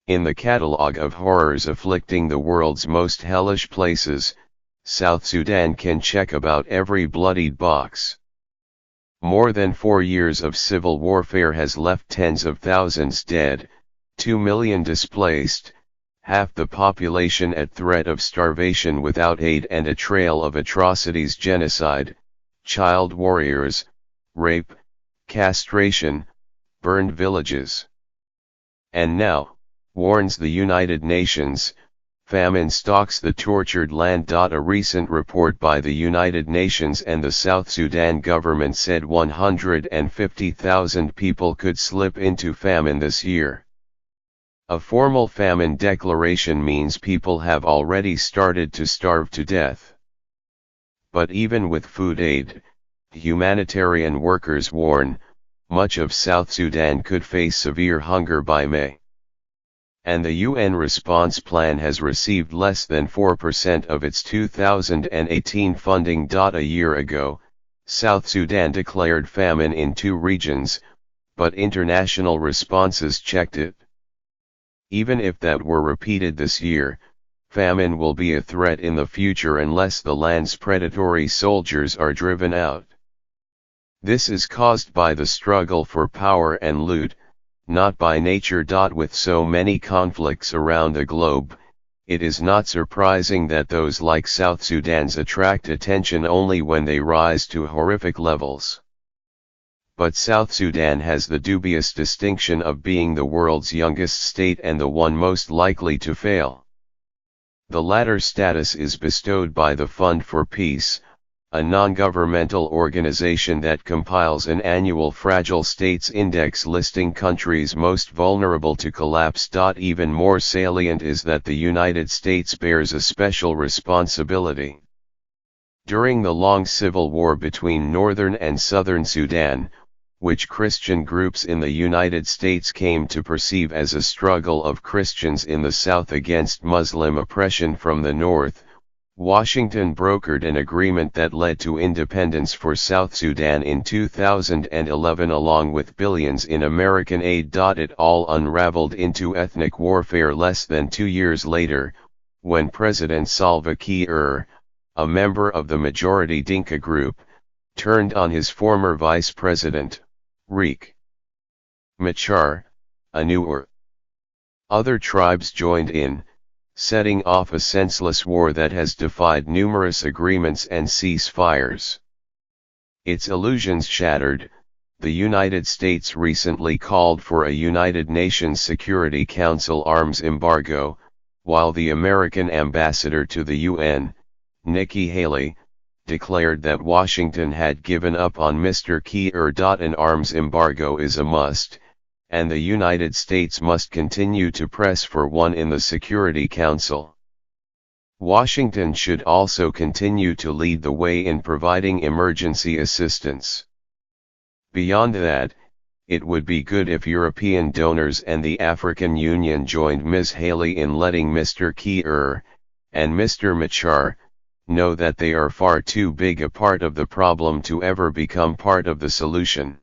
In the catalogue of horrors afflicting the world's most hellish places, South Sudan can check about every bloodied box. More than 4 years of civil warfare has left tens of thousands dead, 2 million displaced, half the population at threat of starvation without aid, and a trail of atrocities: genocide, child warriors, rape, castration, burned villages. And now, warns the United Nations, famine stalks the tortured land. A recent report by the United Nations and the South Sudan government said 150,000 people could slip into famine this year. A formal famine declaration means people have already started to starve to death. But even with food aid, humanitarian workers warn, much of South Sudan could face severe hunger by May. And the UN response plan has received less than 4% of its 2018 funding. A year ago, South Sudan declared famine in 2 regions, but international responses checked it. Even if that were repeated this year, famine will be a threat in the future unless the land's predatory soldiers are driven out. This is caused by the struggle for power and loot, not by nature. With so many conflicts around the globe, it is not surprising that those like South Sudan's attract attention only when they rise to horrific levels. But South Sudan has the dubious distinction of being the world's youngest state and the one most likely to fail. The latter status is bestowed by the Fund for Peace, a non-governmental organization that compiles an annual Fragile States Index listing countries most vulnerable to collapse. Even more salient is that the United States bears a special responsibility. During the long civil war between northern and southern Sudan, which Christian groups in the United States came to perceive as a struggle of Christians in the South against Muslim oppression from the North, Washington brokered an agreement that led to independence for South Sudan in 2011 along with billions in American aid. It all unraveled into ethnic warfare less than 2 years later, when President Salva Kiir, a member of the majority Dinka group, turned on his former vice president, Riek Machar, a Nuer. Other tribes joined in, setting off a senseless war that has defied numerous agreements and ceasefires. Its illusions shattered, the United States recently called for a United Nations Security Council arms embargo, while the American ambassador to the UN, Nikki Haley, declared that Washington had given up on Mr. Kiir. An arms embargo is a must, and the United States must continue to press for one in the Security Council. Washington should also continue to lead the way in providing emergency assistance. Beyond that, it would be good if European donors and the African Union joined Ms. Haley in letting Mr. Kiir, and Mr. Machar, know that they are far too big a part of the problem to ever become part of the solution.